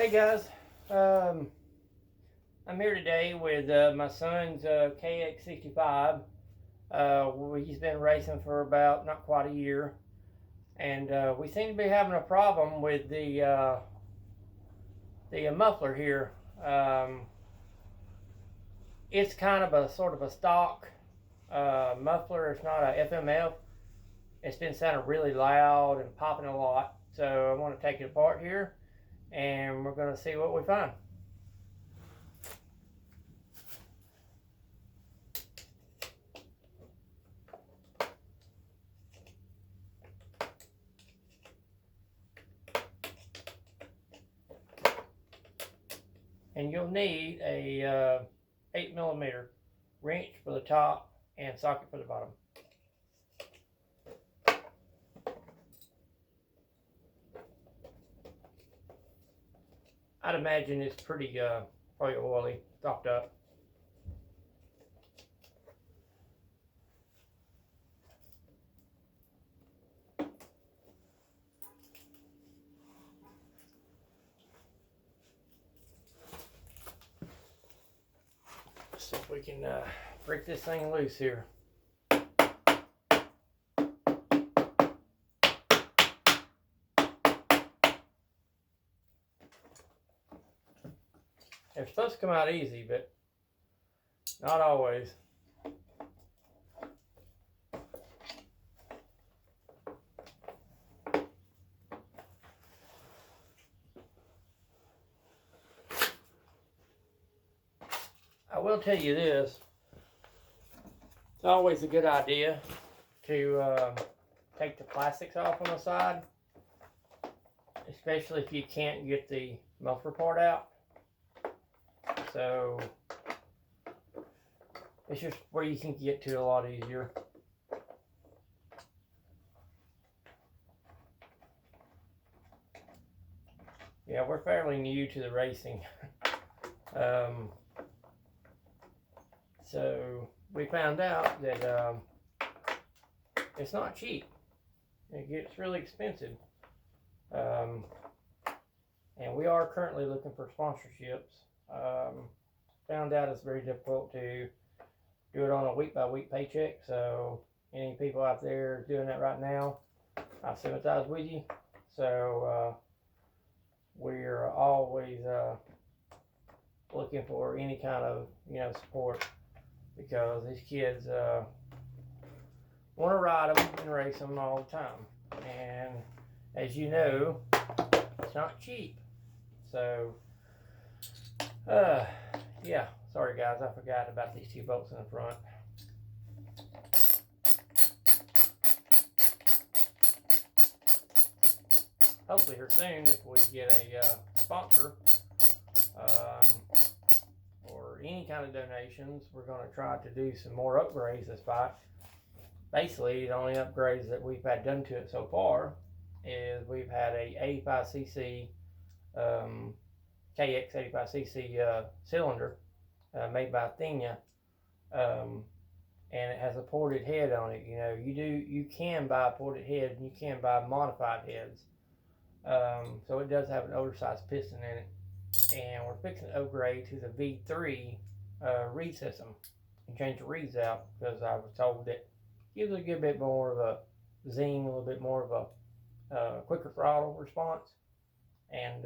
Hey guys, I'm here today with my son's kx65. He's been racing for about not quite a year, and we seem to be having a problem with the muffler here. It's kind of a sort of a stock muffler. It's not a FMF. It's been sounding really loud and popping a lot. So I want to take it apart here, and we're going to see what we find. And you'll need a 8mm wrench for the top and socket for the bottom. I'd imagine it's pretty probably oily, stopped up. See if we can break this thing loose here. They're supposed to come out easy, but not always. I will tell you this, it's always a good idea to take the plastics off on the side, especially if you can't get the muffler part out. So it's just where you can get to a lot easier. Yeah, we're fairly new to the racing. So we found out that it's not cheap. It gets really expensive. And we are currently looking for sponsorships. Found out it's very difficult to do it on a week-by-week paycheck. So any people out there doing that right now, I sympathize with you. So we're always looking for any kind of support, because these kids want to ride them and race them all the time, and as you know, it's not cheap. So yeah, sorry guys, I forgot about these two bolts in the front. Hopefully here soon, if we get a sponsor or any kind of donations, we're going to try to do some more upgrades to this bike. Basically, the only upgrades that we've had done to it so far is we've had a 85cc kx65cc cylinder made by Athena, and it has a ported head on it. You can buy a ported head, and you can buy modified heads. So it does have an oversized piston in it, and we're fixing to upgrade to the V3 reed system and change the reeds out, because I was told that it gives a good bit more of a zing, a little bit more of a quicker throttle response. And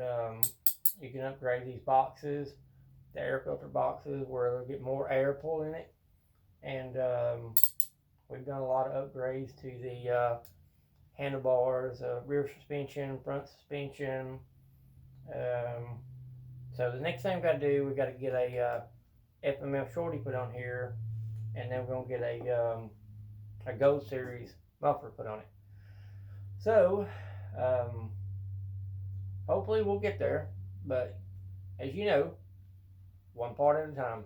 you can upgrade these boxes, the air filter boxes, where they'll get more air pull in it. And we've done a lot of upgrades to the handlebars, rear suspension, front suspension. So the next thing we've got to do, we've got to get a FMF shorty put on here, and then we're going to get a Gold Series muffler put on it. So hopefully we'll get there, but as you know, one part at a time.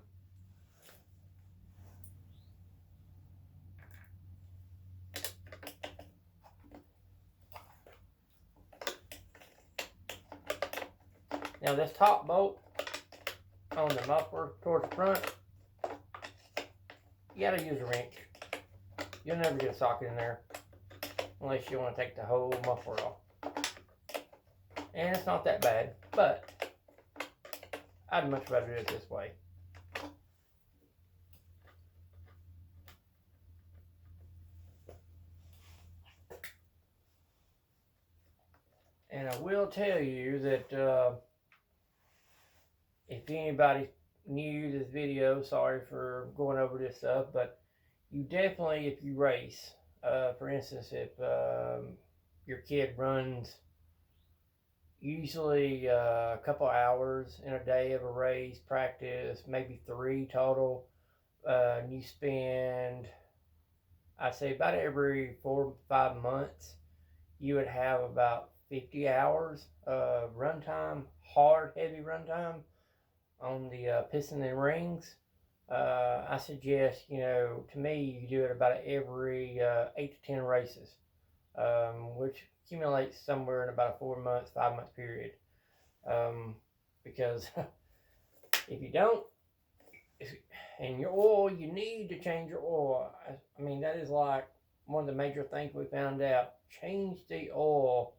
Now this top bolt on the muffler towards the front, you gotta use a wrench. You'll never get a socket in there unless you want to take the whole muffler off. And it's not that bad, but I'd much rather do it this way. And I will tell you that if anybody new to this video, sorry for going over this stuff, but you definitely, if you race, for instance, if your kid runs usually a couple hours in a day of a race, practice, maybe 3 total, and you spend, I'd say about every 4 or 5 months, you would have about 50 hours of run time, hard, heavy run time on the piston and rings. I suggest, to me, you do it about every 8 to 10 races, which accumulates somewhere in about a 4 months, 5 month period. Because if you don't, and your oil, you need to change your oil. I mean, that is like one of the major things we found out. Change the oil,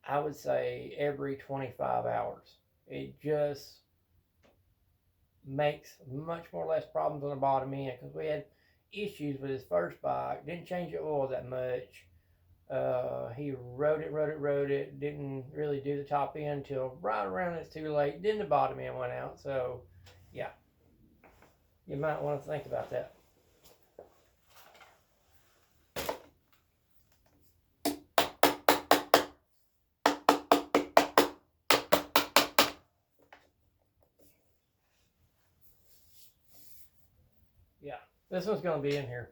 I would say, every 25 hours. It just makes much more less problems on the bottom end, because we had issues with his first bike. Didn't change the oil that much. He rode it, didn't really do the top end till right around it's too late. Then the bottom end went out. So yeah, you might want to think about that. Yeah, this one's going to be in here.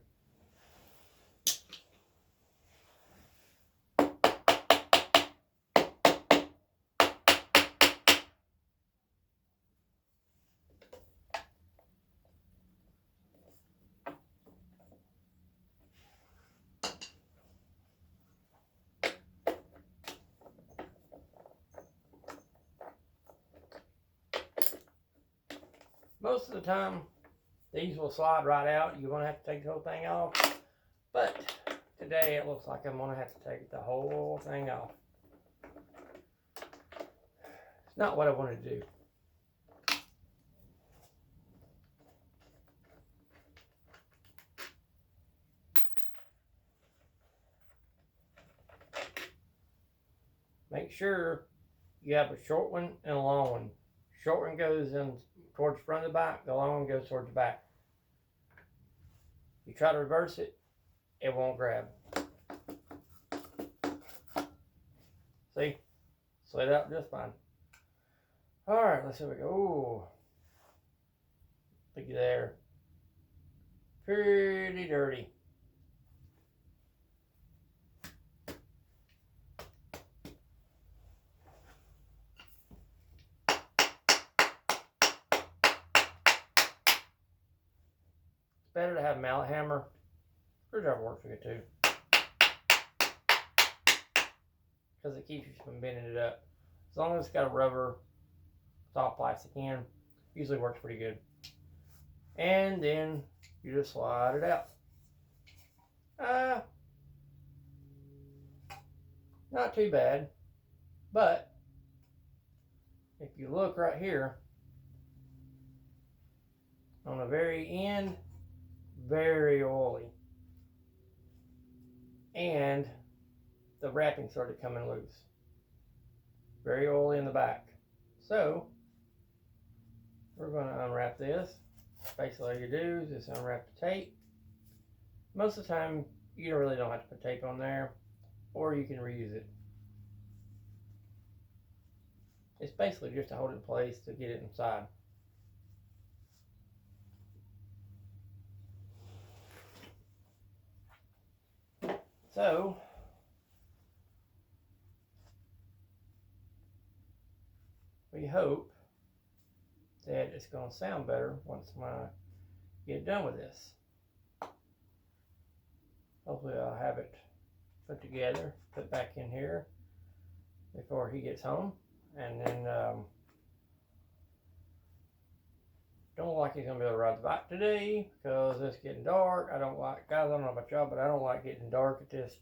Most of the time, these will slide right out. You're going to have to take the whole thing off. But today, it looks like I'm going to have to take the whole thing off. It's not what I wanted to do. Make sure you have a short one and a long one. Short one goes in towards the front of the bike. The long one goes towards the back. You try to reverse it, it won't grab. See? Slid out just fine. Alright, let's see what we go. Ooh. Looky there. Pretty dirty. Better to have a mallet hammer. Screwdriver works for you too, because it keeps you from bending it up. As long as it's got a rubber soft plastic in, usually works pretty good. And then you just slide it out. Not too bad, but if you look right here on the very end, very oily, and the wrapping started coming loose. Very oily in the back. So we're going to unwrap this. Basically, all you do is just unwrap the tape. Most of the time, you really don't have to put tape on there, or you can reuse it. It's basically just to hold it in place to get it inside. So we hope that it's going to sound better once I get done with this. Hopefully I'll have it put together, put back in here before he gets home. And then don't look like he's going to be able to ride the bike today because it's getting dark. I don't like, guys, I don't know about y'all, but I don't like getting dark at this,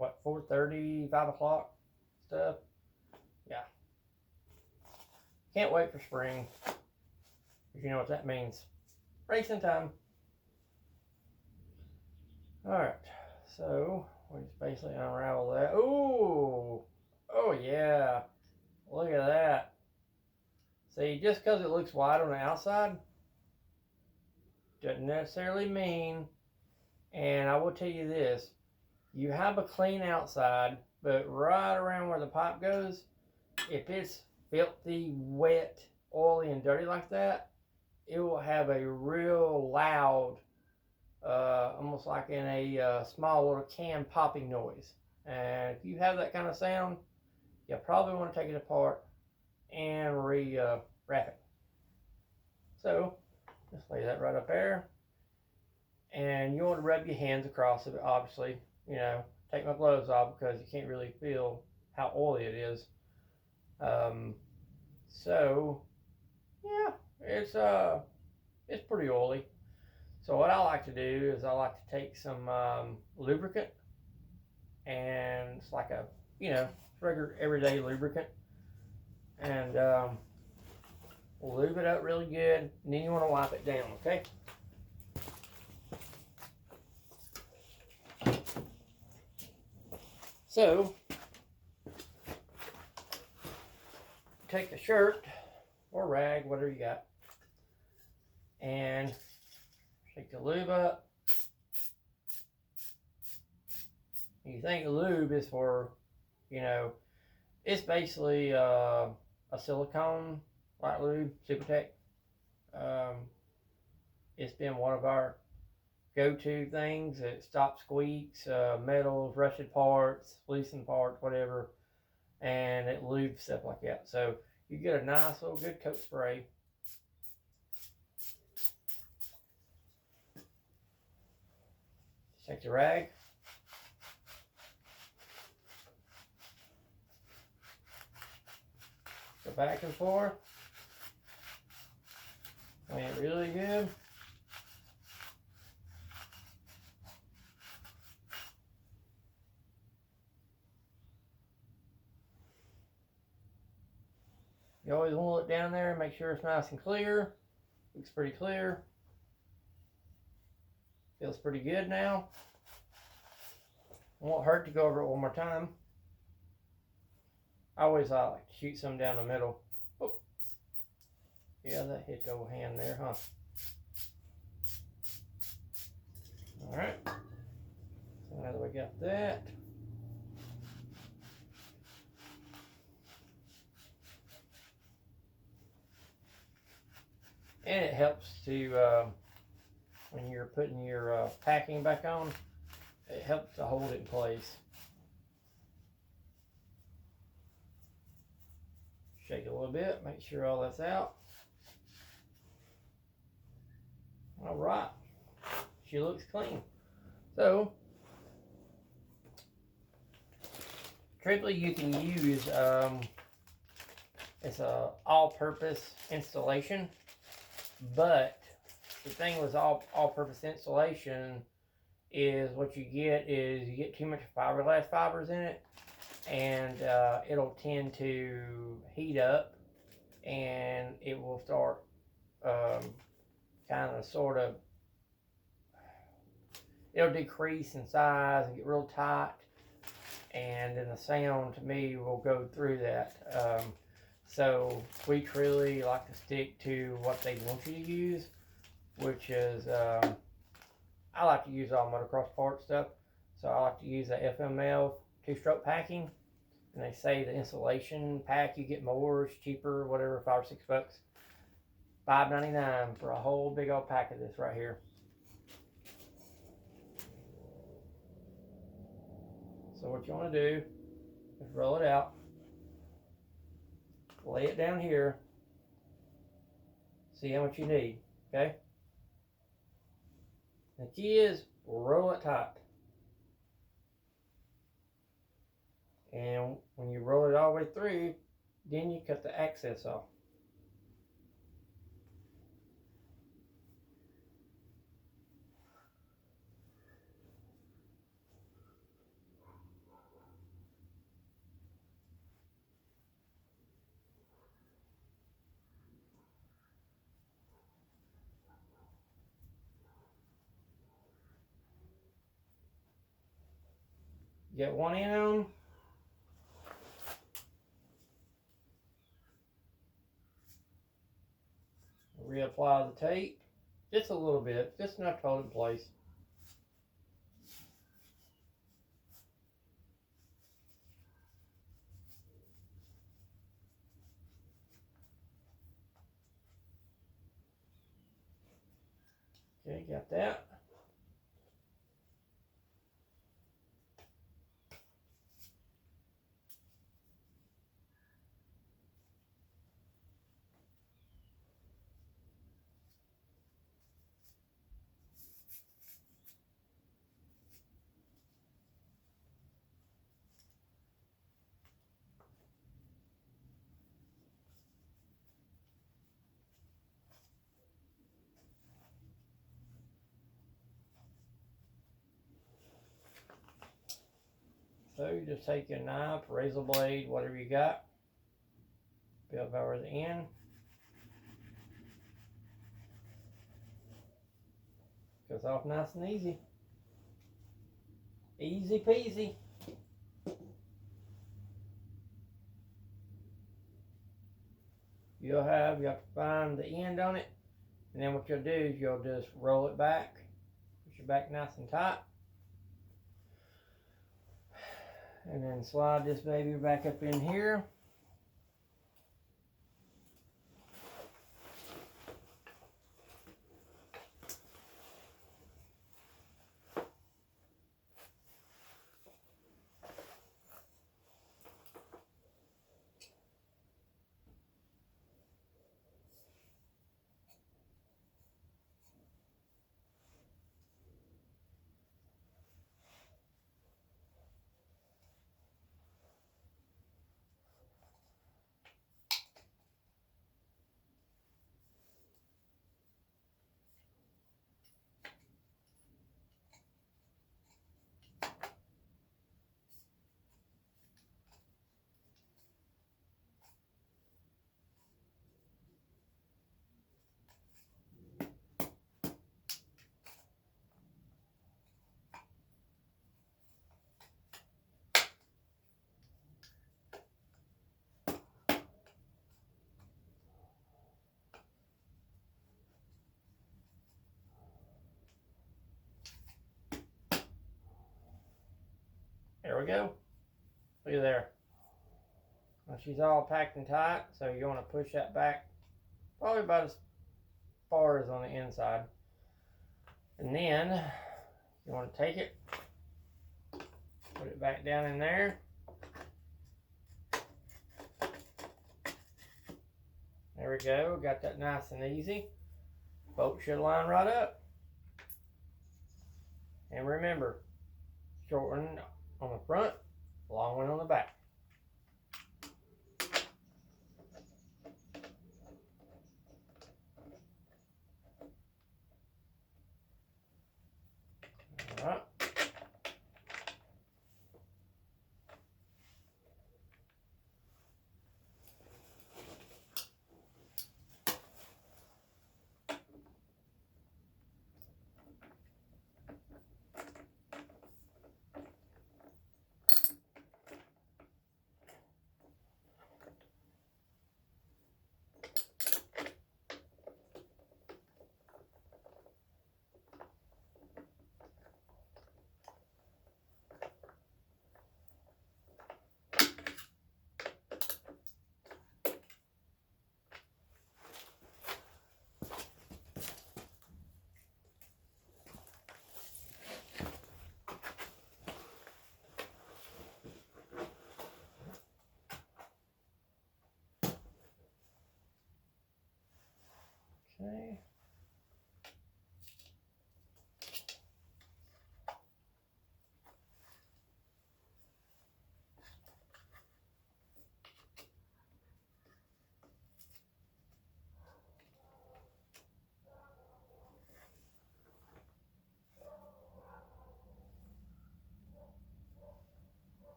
4:30, 5 o'clock stuff. Yeah. Can't wait for spring. You know what that means. Racing time. Alright, so we just basically unravel that. Ooh! Oh yeah! Look at that. See, just because it looks white on the outside doesn't necessarily mean, and I will tell you this, you have a clean outside, but right around where the pipe goes, if it's filthy, wet, oily, and dirty like that, it will have a real loud, almost like in a small little can popping noise. And if you have that kind of sound, you probably want to take it apart and wrap it. So just lay that right up there, and you want to rub your hands across it. Obviously, you know, take my gloves off because you can't really feel how oily it is. So yeah, it's pretty oily. So what I like to do is I like to take some lubricant, and it's like a, you know, regular everyday lubricant, and lube it up really good, and then you want to wipe it down, okay? So take the shirt or rag, whatever you got, and take the lube up. You think the lube is for, you know, it's basically a silicone light lube, Supertech. It's been one of our go-to things. It stops squeaks, metals, rusted parts, loosened parts, whatever, and it lubes stuff like that. So you get a nice little good coat spray. Take the rag. Go back and forth. Clean it really good. You always want to look down there and make sure it's nice and clear. Looks pretty clear. Feels pretty good now. It won't hurt to go over it one more time. I always like to shoot some down the middle. Oh. Yeah, that hit the old hand there, huh? Alright. So now that we got that, and it helps to, when you're putting your packing back on, it helps to hold it in place. Shake it a little bit, make sure all that's out. All right, she looks clean. So, triply you can use, it's a all-purpose installation, but the thing with all-purpose installation is what you get is you get too much fiberglass fibers in it, and it'll tend to heat up, and it will start kind of sort of, it'll decrease in size and get real tight, and then the sound to me will go through that. So we truly like to stick to what they want you to use, which is I like to use all motocross part stuff. So I like to use the FML two-stroke packing, and they say the insulation pack you get more, it's cheaper, whatever, $5 or $6, $5.99 for a whole big old pack of this right here. So what you want to do is roll it out, lay it down here, see how much you need, okay? The key is roll it tight. And when you roll it all the way through, then you cut the excess off. Get one end on. Reapply the tape. Just a little bit. Just enough to hold it in place. Okay, got that. So you just take your knife, razor blade, whatever you got, build over the end. Goes off nice and easy. Easy peasy. You have to find the end on it, and then what you'll do is you'll just roll it back, push it back nice and tight, and then slide this baby back up in here. There we go. Look at there. Now she's all packed and tight, so you want to push that back probably about as far as on the inside. And then you want to take it, put it back down in there. There we go. Got that nice and easy. Bolt should line right up. And remember, short one on the front, long one on the back. All right.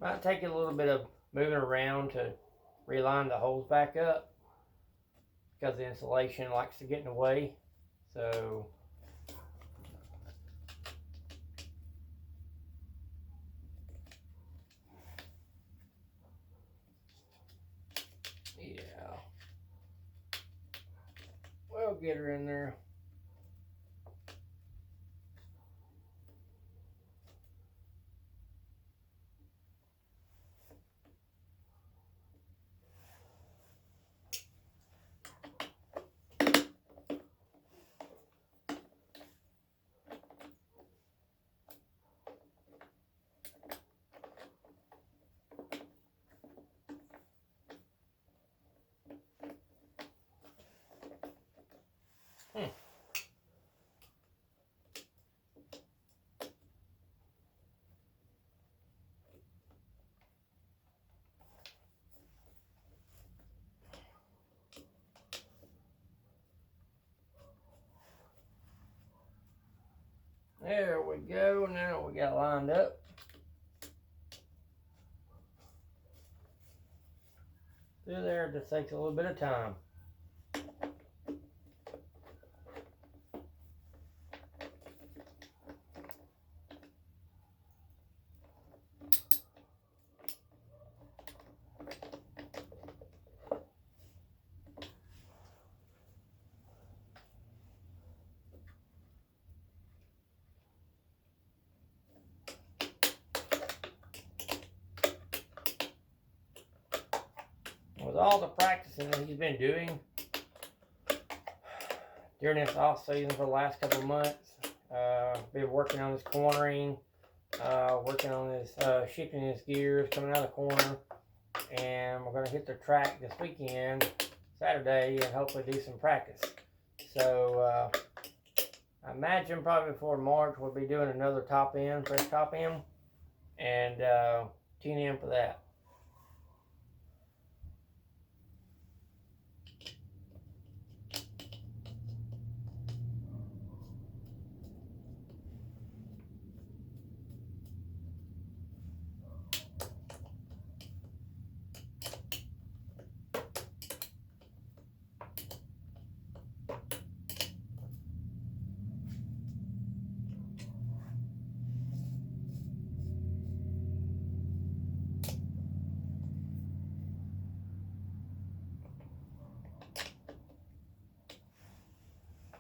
Might take a little bit of moving around to realign the holes back up because the insulation likes to get in the way. So yeah, we'll get her in there. There we go. Now we got lined up. Through there, it just takes a little bit of time. With all the practicing that he's been doing during this off season for the last couple of months, been working on his cornering, working on his shifting his gears, coming out of the corner, and we're going to hit the track this weekend, Saturday, and hopefully do some practice. So I imagine probably before March we'll be doing another top end, fresh top end, and tune in for that.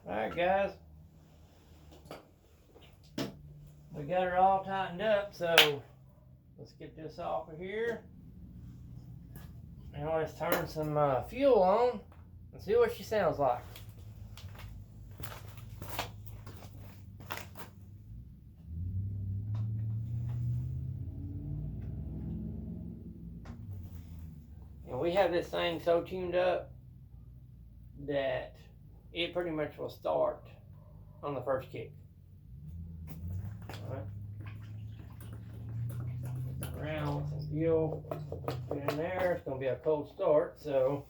Alright guys, we got her all tightened up, so let's get this off of here. Now let's turn some fuel on and see what she sounds like. And we have this thing so tuned up that it pretty much will start on the first kick. Alright. Around some fuel. Put it in there. It's going to be a cold start, so.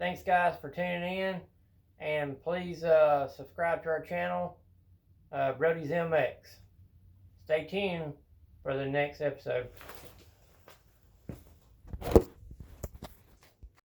thanks guys for tuning in, and please subscribe to our channel, Brody's MX. Stay tuned for the next episode.